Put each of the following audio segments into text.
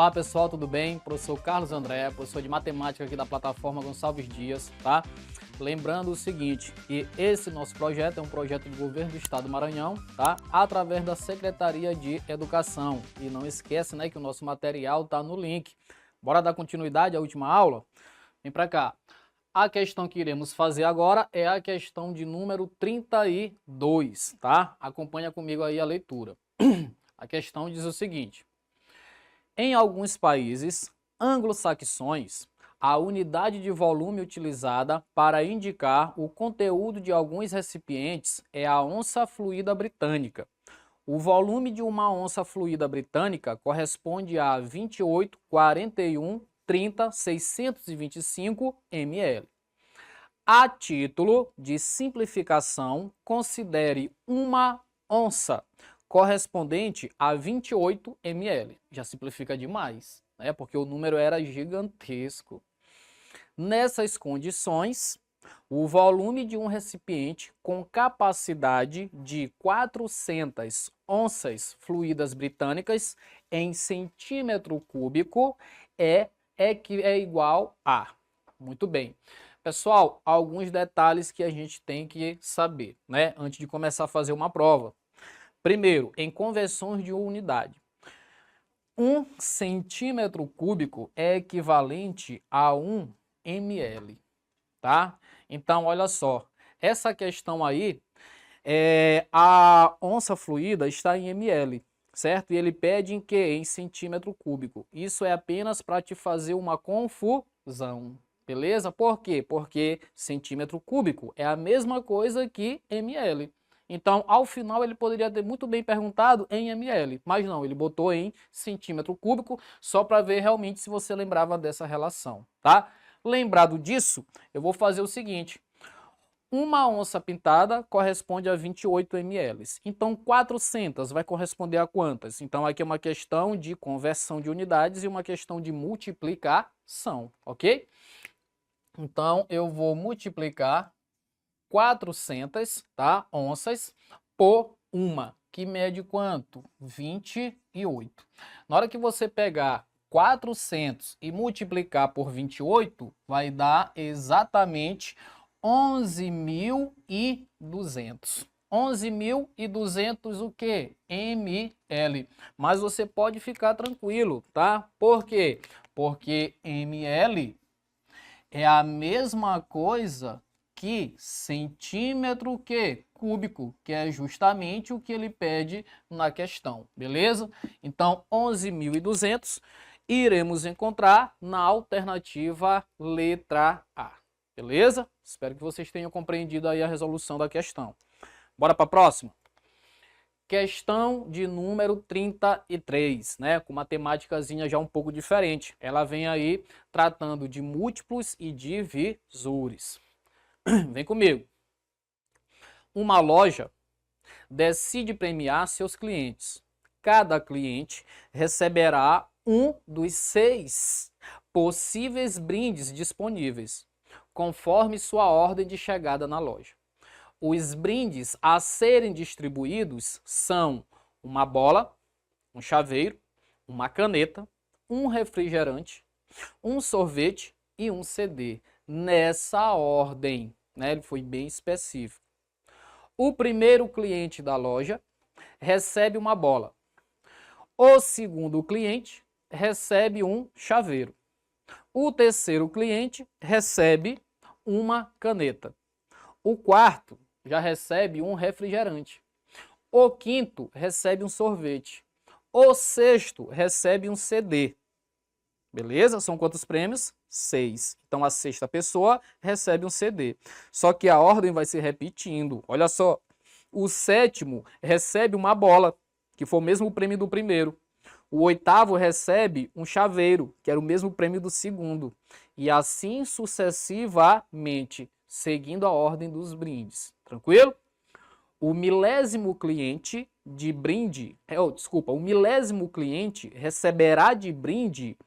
Olá pessoal, tudo bem? Professor Carlos André, professor de matemática aqui da plataforma Gonçalves Dias, tá? Lembrando o seguinte, que esse nosso projeto é um projeto do governo do estado do Maranhão, tá? Através da Secretaria de Educação. E não esquece, né, que o nosso material tá no link. Bora dar continuidade à última aula? Vem pra cá. A questão que iremos fazer agora é a questão de número 32, tá? Acompanha comigo aí a leitura. A questão diz o seguinte: em alguns países anglo-saxões, a unidade de volume utilizada para indicar o conteúdo de alguns recipientes é a onça fluida britânica. O volume de uma onça fluida britânica corresponde a 28, 41, 30, 625 ml. A título de simplificação, considere uma onça correspondente a 28 ml. Já simplifica demais, né? Porque o número era gigantesco. Nessas condições, o volume de um recipiente com capacidade de 400 onças fluidas britânicas em centímetro cúbico é igual a... Muito bem. Pessoal, alguns detalhes que a gente tem que saber, né? Antes de começar a fazer uma prova. Primeiro, em conversões de unidade. 1 centímetro cúbico é equivalente a 1 ml, tá? Então, olha só, essa questão aí, a onça fluida está em ml, certo? E ele pede em quê? Em centímetro cúbico. Isso é apenas para te fazer uma confusão, beleza? Por quê? Porque centímetro cúbico é a mesma coisa que ml. Então, ao final, ele poderia ter muito bem perguntado em ml, mas não, ele botou em centímetro cúbico, só para ver realmente se você lembrava dessa relação, tá? Lembrado disso, eu vou fazer o seguinte: uma onça pintada corresponde a 28 ml. Então, 400 vai corresponder a quantas? Então, aqui é uma questão de conversão de unidades e uma questão de multiplicação, ok? Então, eu vou multiplicar 400, tá, onças por uma, que mede quanto? 28. Na hora que você pegar 400 e multiplicar por 28, vai dar exatamente 11.200. 11.200 o quê? ml. Mas você pode ficar tranquilo, tá? Por quê? Porque ml é a mesma coisa que centímetro cúbico, que é justamente o que ele pede na questão, beleza? Então, 11.200 iremos encontrar na alternativa letra A, beleza? Espero que vocês tenham compreendido aí a resolução da questão. Bora para a próxima? Questão de número 33, né? Com uma temáticazinha já um pouco diferente. Ela vem aí tratando de múltiplos e divisores. Vem comigo. Uma loja decide premiar seus clientes. Cada cliente receberá um dos 6 possíveis brindes disponíveis, conforme sua ordem de chegada na loja. Os brindes a serem distribuídos são uma bola, um chaveiro, uma caneta, um refrigerante, um sorvete e um CD. Nessa ordem, né? Ele foi bem específico. O primeiro cliente da loja recebe uma bola. O segundo cliente recebe um chaveiro. O terceiro cliente recebe uma caneta. O quarto já recebe um refrigerante. O quinto recebe um sorvete. O sexto recebe um CD. Beleza? São quantos prêmios? 6. Então, a sexta pessoa recebe um CD. Só que a ordem vai se repetindo. Olha só. O sétimo recebe uma bola, que foi o mesmo prêmio do primeiro. O oitavo recebe um chaveiro, que era o mesmo prêmio do segundo. E assim sucessivamente, seguindo a ordem dos brindes. Tranquilo? O milésimo cliente de brinde... o milésimo cliente receberá de brinde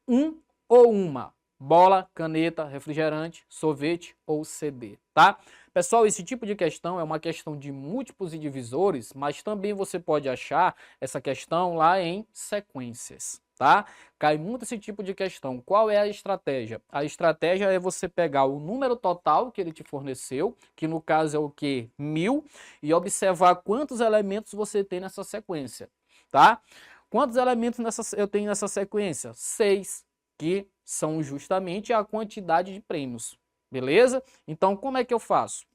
um ou uma bola, caneta, refrigerante, sorvete ou CD, tá? Pessoal, esse tipo de questão é uma questão de múltiplos e divisores, mas também você pode achar essa questão lá em sequências, tá? Cai muito esse tipo de questão. Qual é a estratégia? A estratégia é você pegar o número total que ele te forneceu, que no caso é o quê? 1000, e observar quantos elementos você tem nessa sequência, tá? Quantos elementos eu tenho nessa sequência? 6, que são justamente a quantidade de prêmios, beleza? Então, como é que eu faço?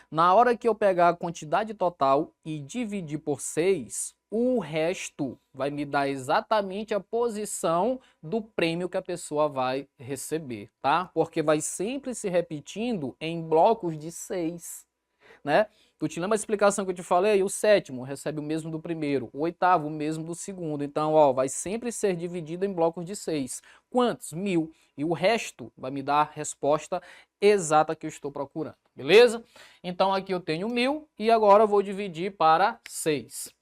Na hora que eu pegar a quantidade total e dividir por 6, o resto vai me dar exatamente a posição do prêmio que a pessoa vai receber, tá? Porque vai sempre se repetindo em blocos de 6, né? Tu te lembra a explicação que eu te falei? O sétimo recebe o mesmo do primeiro, o oitavo o mesmo do segundo. Então, ó, vai sempre ser dividido em blocos de 6. Quantos? 1000. E o resto vai me dar a resposta exata que eu estou procurando, beleza? Então, aqui eu tenho 1000 e agora eu vou dividir para 6.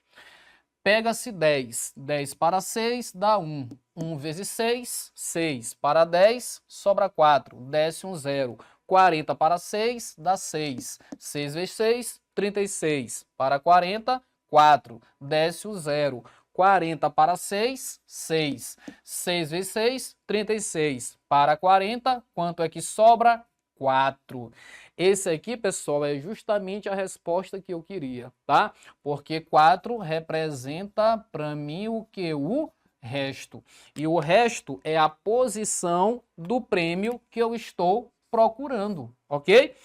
Pega-se 10. 10 para 6 dá 1. 1 vezes 6, 6 para 10, sobra 4. Desce um 0. 40 para 6 dá 6. 6 vezes 6, 36. Para 40, 4. Desce o 0. 40 para 6, 6. 6 vezes 6, 36. Para 40, quanto é que sobra? 4. Esse aqui, pessoal, é justamente a resposta que eu queria, tá? Porque 4 representa para mim o que? O resto. E o resto é a posição do prêmio que eu estou procurando, ok?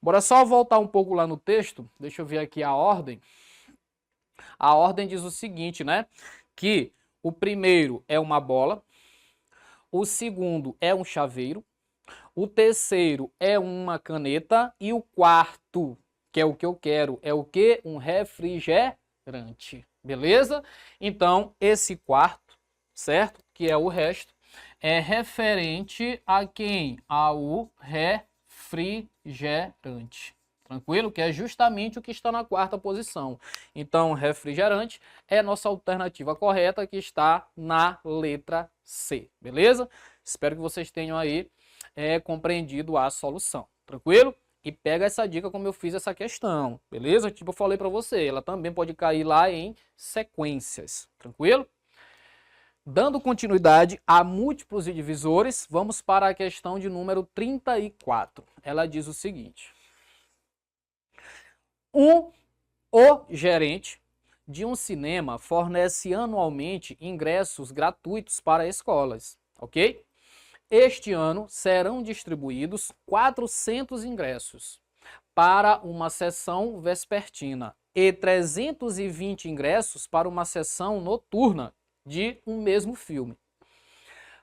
Bora só voltar um pouco lá no texto. Deixa eu ver aqui a ordem. A ordem diz o seguinte, né? Que o primeiro é uma bola, o segundo é um chaveiro, o terceiro é uma caneta e o quarto, que é o que eu quero, é o que? Um refrigerante, beleza? Então, esse quarto, certo? Que é o resto, é referente a quem? Ao refrigerante. Tranquilo? Que é justamente o que está na quarta posição. Então, refrigerante é a nossa alternativa correta, que está na letra C, beleza? Espero que vocês tenham aí compreendido a solução, tranquilo? E pega essa dica como eu fiz essa questão, beleza? Tipo eu falei para você, ela também pode cair lá em sequências, tranquilo? Dando continuidade a múltiplos e divisores, vamos para a questão de número 34. Ela diz o seguinte: o gerente de um cinema fornece anualmente ingressos gratuitos para escolas, ok? Este ano serão distribuídos 400 ingressos para uma sessão vespertina e 320 ingressos para uma sessão noturna de um mesmo filme.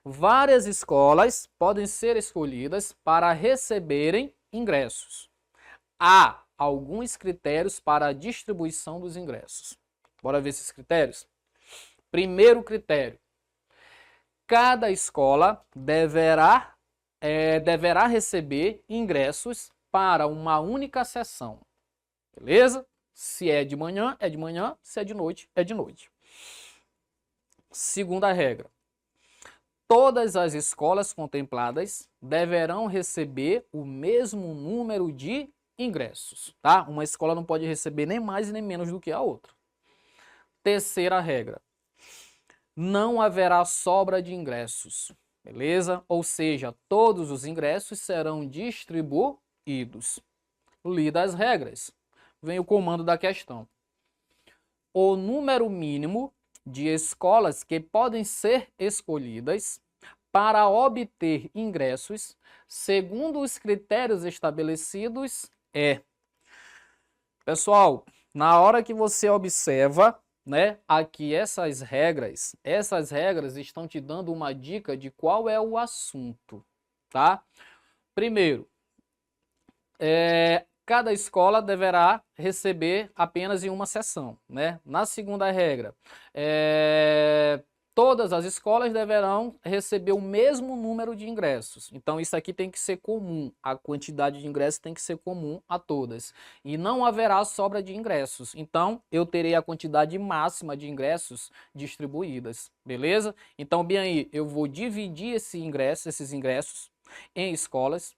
Várias escolas podem ser escolhidas para receberem ingressos. Há alguns critérios para a distribuição dos ingressos. Bora ver esses critérios? Primeiro critério: cada escola deverá receber ingressos para uma única sessão, beleza? Se é de manhã, é de manhã, se é de noite, é de noite. Segunda regra: todas as escolas contempladas deverão receber o mesmo número de ingressos, tá? Uma escola não pode receber nem mais nem menos do que a outra. Terceira regra: não haverá sobra de ingressos, beleza? Ou seja, todos os ingressos serão distribuídos. Lidas as regras, vem o comando da questão. O número mínimo de escolas que podem ser escolhidas para obter ingressos, segundo os critérios estabelecidos, é... Pessoal, na hora que você observa, né, aqui essas regras estão te dando uma dica de qual é o assunto, tá? Primeiro, cada escola deverá receber apenas em uma sessão, né? Na segunda regra, todas as escolas deverão receber o mesmo número de ingressos. Então, isso aqui tem que ser comum. A quantidade de ingressos tem que ser comum a todas. E não haverá sobra de ingressos. Então, eu terei a quantidade máxima de ingressos distribuídas. Beleza? Então, bem aí, eu vou dividir esses ingressos em escolas.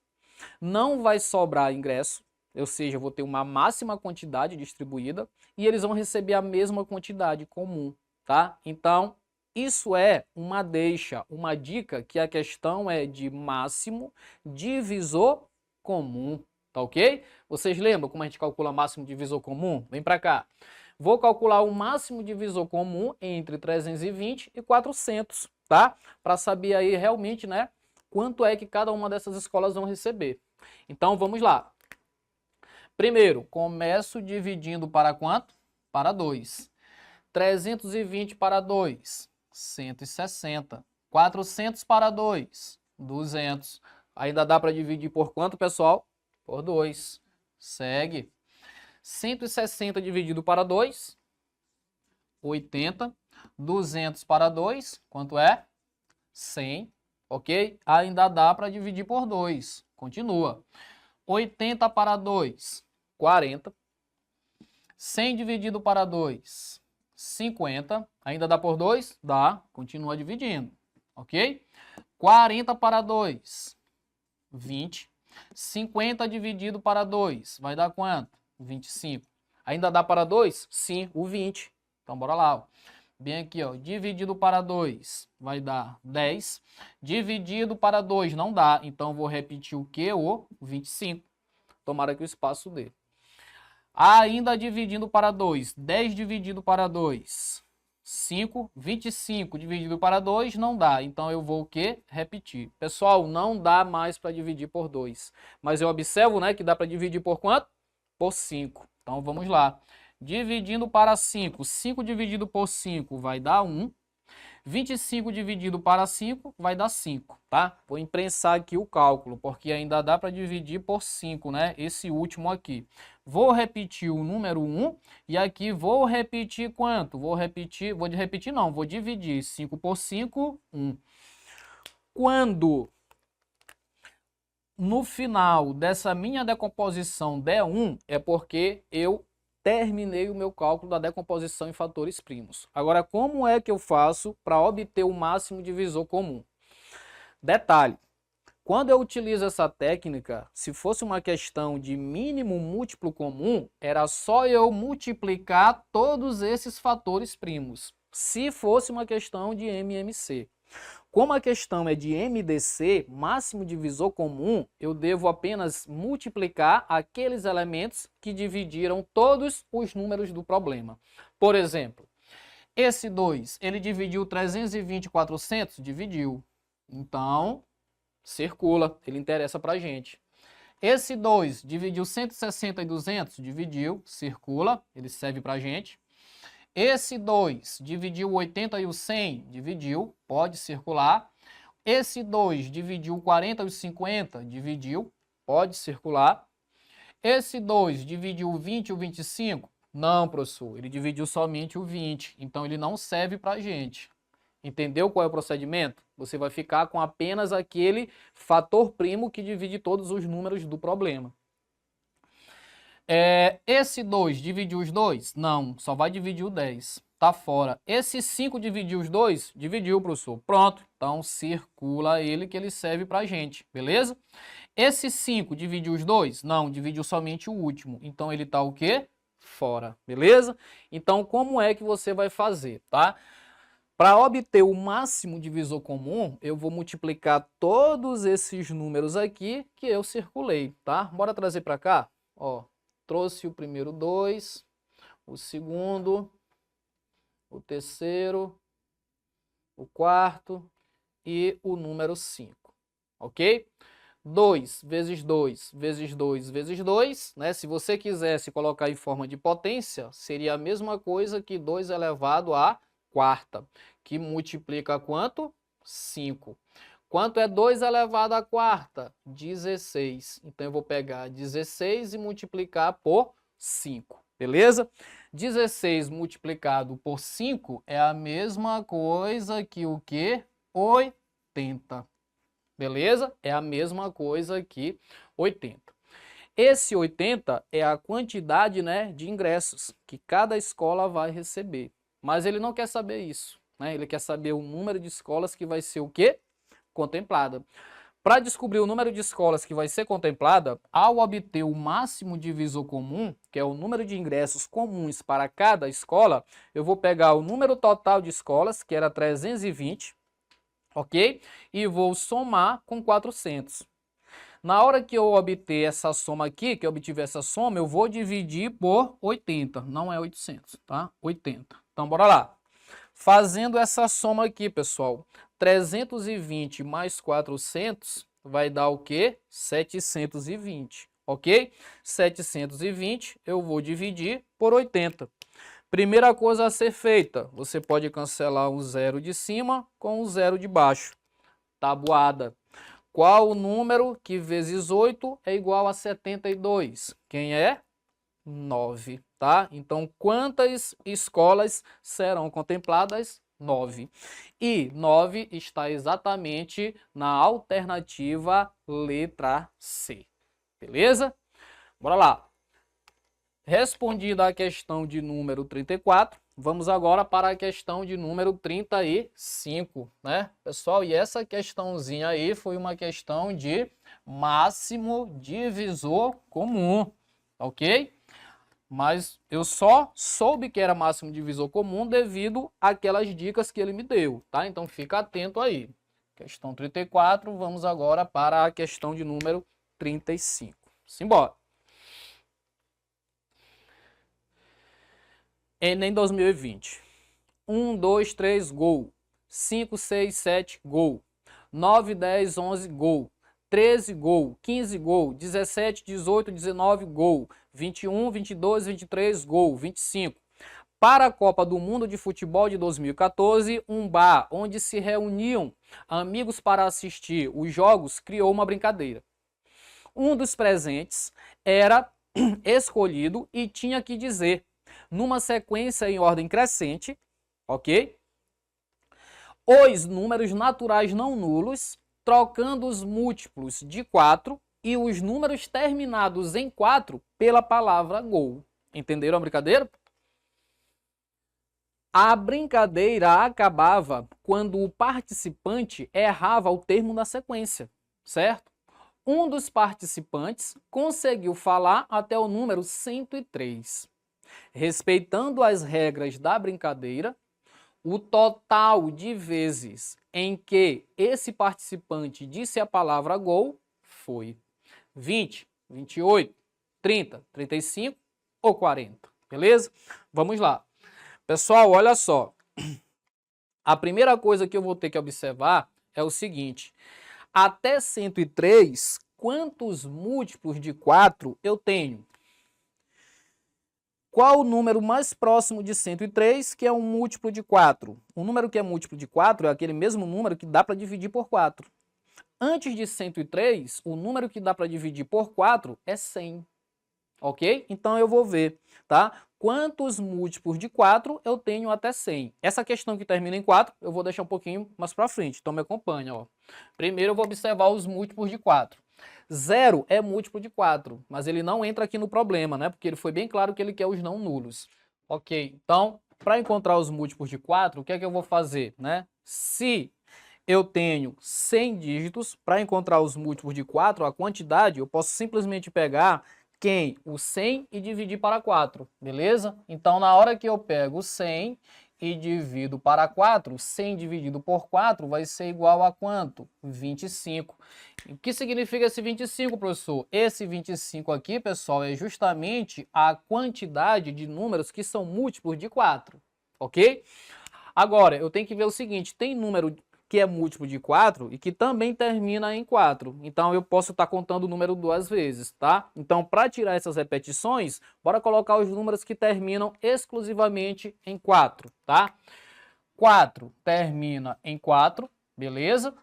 Não vai sobrar ingresso. Ou seja, eu vou ter uma máxima quantidade distribuída. E eles vão receber a mesma quantidade comum. Tá? Então, Isso é uma deixa, uma dica que a questão é de máximo divisor comum, tá ok? Vocês lembram como a gente calcula máximo divisor comum? Vem para cá. Vou calcular o máximo divisor comum entre 320 e 400, tá? Para saber aí realmente, né, quanto é que cada uma dessas escolas vão receber. Então, vamos lá. Primeiro, começo dividindo para quanto? Para 2. 320 para 2, 160. 400 para 2, 200. Ainda dá para dividir por quanto, pessoal? Por 2. Segue. 160 dividido para 2, 80. 200 para 2, quanto é? 100. Ok? Ainda dá para dividir por 2. Continua. 80 para 2, 40. 100 dividido para 2, 50. Ainda dá por 2? Dá. Continua dividindo. Ok? 40 para 2, 20. 50 dividido para 2, vai dar quanto? 25. Ainda dá para 2? Sim, o 20. Então, bora lá. Ó. Bem aqui, ó, dividido para 2 vai dar 10. Dividido para 2 não dá. Então, vou repetir o que? O 25. Tomara que o espaço dê. Ainda dividindo para 2. 10 dividido para 2. 5. 25 dividido para 2 não dá. Então, eu vou o quê? Repetir. Pessoal, não dá mais para dividir por 2. Mas eu observo, né, que dá para dividir por quanto? Por 5. Então, vamos lá. Dividindo para 5. 5 dividido por 5 vai dar 1. 25 dividido para 5 vai dar 5, tá? Vou imprensar aqui o cálculo, porque ainda dá para dividir por 5, né? Esse último aqui. Vou repetir o número 1 e aqui vou repetir quanto? Vou dividir 5 por 5, 1. Quando no final dessa minha decomposição der 1, é porque eu terminei o meu cálculo da decomposição em fatores primos. Agora, como é que eu faço para obter o máximo divisor comum? Detalhe, quando eu utilizo essa técnica, se fosse uma questão de mínimo múltiplo comum, era só eu multiplicar todos esses fatores primos. Se fosse uma questão de MMC. Como a questão é de MDC, máximo divisor comum, eu devo apenas multiplicar aqueles elementos que dividiram todos os números do problema. Por exemplo, esse 2, ele dividiu 320 e 400? Dividiu. Então, circula, ele interessa para a gente. Esse 2 dividiu 160 e 200? Dividiu, circula, ele serve para a gente. Esse 2 dividiu o 80 e o 100? Dividiu, pode circular. Esse 2 dividiu o 40 e o 50? Dividiu, pode circular. Esse 2 dividiu o 20 e o 25? Não, professor, ele dividiu somente o 20, então ele não serve para a gente. Entendeu qual é o procedimento? Você vai ficar com apenas aquele fator primo que divide todos os números do problema. Esse 2 dividiu os 2? Não, só vai dividir o 10. Tá fora. Esse 5 dividiu os 2? Dividiu, professor. Pronto. Então, circula ele que ele serve pra gente, beleza? Esse 5 dividiu os 2? Não, dividiu somente o último. Então, ele tá o quê? Fora, beleza? Então, como é que você vai fazer, tá? Para obter o máximo divisor comum, eu vou multiplicar todos esses números aqui que eu circulei, tá? Bora trazer para cá? Ó. Trouxe o primeiro 2, o segundo, o terceiro, o quarto e o número 5, ok? 2 vezes 2 vezes 2 vezes 2, né? Se você quisesse colocar em forma de potência, seria a mesma coisa que 2 elevado à quarta, que multiplica quanto? 5. Quanto é 2 elevado à quarta? 16. Então, eu vou pegar 16 e multiplicar por 5, beleza? 16 multiplicado por 5 é a mesma coisa que o quê? 80. Beleza? É a mesma coisa que 80. Esse 80 é a quantidade, né, de ingressos que cada escola vai receber. Mas ele não quer saber isso, né? Ele quer saber o número de escolas que vai ser o quê? Contemplada. Para descobrir o número de escolas que vai ser contemplada, ao obter o máximo divisor comum, que é o número de ingressos comuns para cada escola, eu vou pegar o número total de escolas, que era 320, ok? E vou somar com 400. Na hora que eu obter essa soma aqui, que eu obtiver essa soma, eu vou dividir por 80, não é 800, tá? 80. Então, bora lá. Fazendo essa soma aqui, pessoal, 320 mais 400 vai dar o quê? 720, ok? 720 eu vou dividir por 80. Primeira coisa a ser feita, você pode cancelar o zero de cima com o zero de baixo. Tabuada. Qual o número que vezes 8 é igual a 72? Quem é? 9, tá? Então, quantas escolas serão contempladas? 9. E 9 está exatamente na alternativa letra C. Beleza? Bora lá. Respondida a questão de número 34, vamos agora para a questão de número 35, né? Pessoal, e essa questãozinha aí foi uma questão de máximo divisor comum, ok? Mas eu só soube que era máximo divisor comum devido àquelas dicas que ele me deu, tá? Então fica atento aí. Questão 34, vamos agora para a questão de número 35. Simbora. Enem 2020. 1, 2, 3, gol. 5, 6, 7, gol. 9, 10, 11, gol. 13, gol. 15, gol. 17, 18, 19, gol. 21, 22, 23, gol. 25. Para a Copa do Mundo de Futebol de 2014, um bar onde se reuniam amigos para assistir os jogos criou uma brincadeira. Um dos presentes era escolhido e tinha que dizer, numa sequência em ordem crescente, ok? Os números naturais não nulos, trocando os múltiplos de 4 e os números terminados em 4 pela palavra gol. Entenderam a brincadeira? A brincadeira acabava quando o participante errava o termo da sequência, certo? Um dos participantes conseguiu falar até o número 103. Respeitando as regras da brincadeira, o total de vezes em que esse participante disse a palavra gol foi 20, 28, 30, 35 ou 40, beleza? Vamos lá. Pessoal, olha só. A primeira coisa que eu vou ter que observar é o seguinte. Até 103, quantos múltiplos de 4 eu tenho? Qual o número mais próximo de 103, que é um múltiplo de 4? O número que é múltiplo de 4 é aquele mesmo número que dá para dividir por 4. Antes de 103, o número que dá para dividir por 4 é 100. Ok? Então eu vou ver, tá? Quantos múltiplos de 4 eu tenho até 100? Essa questão que termina em 4, eu vou deixar um pouquinho mais para frente, então me acompanha, ó. Primeiro eu vou observar os múltiplos de 4. 0 é múltiplo de 4, mas ele não entra aqui no problema, né? Porque ele foi bem claro que ele quer os não nulos. Ok, então, para encontrar os múltiplos de 4, o que é que eu vou fazer, né? Se eu tenho 100 dígitos, para encontrar os múltiplos de 4, a quantidade, eu posso simplesmente pegar o 100 e dividir para 4, beleza? Então, na hora que eu pego 100 e divido para 4, 100 dividido por 4 vai ser igual a quanto? 25. O que significa esse 25, professor? Esse 25 aqui, pessoal, é justamente a quantidade de números que são múltiplos de 4, ok? Agora, eu tenho que ver o seguinte, tem número que é múltiplo de 4 e que também termina em 4. Então, eu posso estar contando o número duas vezes, tá? Então, para tirar essas repetições, bora colocar os números que terminam exclusivamente em 4, tá? 4 termina em 4, beleza?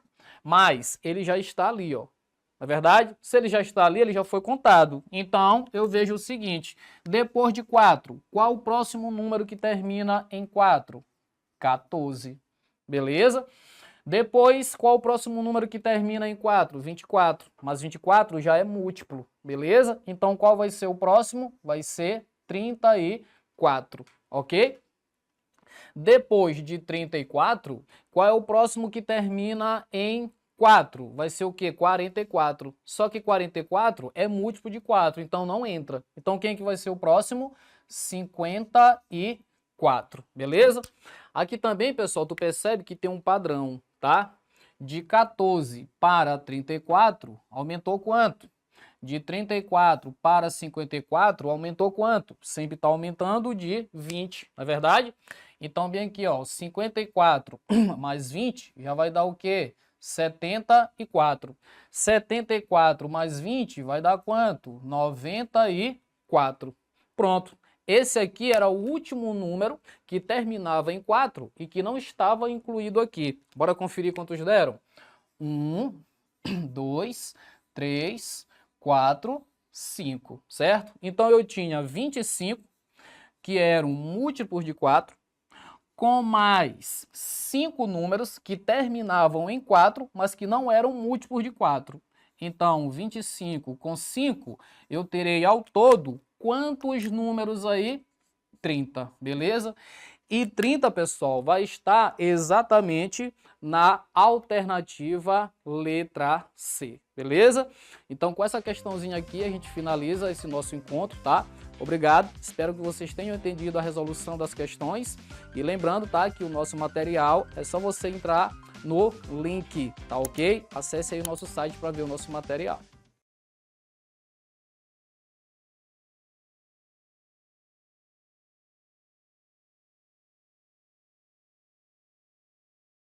Mas ele já está ali, ó. Na verdade, se ele já está ali, ele já foi contado. Então, eu vejo o seguinte, depois de 4, qual o próximo número que termina em 4? 14, beleza? Depois, qual o próximo número que termina em 4? 24. Mas 24 já é múltiplo, beleza? Então, qual vai ser o próximo? Vai ser 34, ok? Depois de 34, qual é o próximo que termina em 4 vai ser o quê? 44. Só que 44 é múltiplo de 4, então não entra. Então quem que vai ser o próximo? 54, beleza? Aqui também, pessoal, tu percebe que tem um padrão, tá? De 14 para 34, aumentou quanto? De 34 para 54, aumentou quanto? Sempre está aumentando de 20, não é verdade? Então, bem aqui, ó, 54 mais 20 já vai dar o quê? 74. 74 mais 20 vai dar quanto? 94. Pronto. Esse aqui era o último número que terminava em 4 e que não estava incluído aqui. Bora conferir quantos deram? 1, 2, 3, 4, 5, certo? Então eu tinha 25, que eram múltiplos de 4, com mais 5 números que terminavam em 4, mas que não eram múltiplos de 4. Então, 25 com 5, eu terei ao todo quantos números aí? 30, beleza? E 30, pessoal, vai estar exatamente na alternativa letra C, beleza? Então, com essa questãozinha aqui, a gente finaliza esse nosso encontro, tá? Obrigado, espero que vocês tenham entendido a resolução das questões. E lembrando, tá, que o nosso material é só você entrar no link, tá ok? Acesse aí o nosso site para ver o nosso material.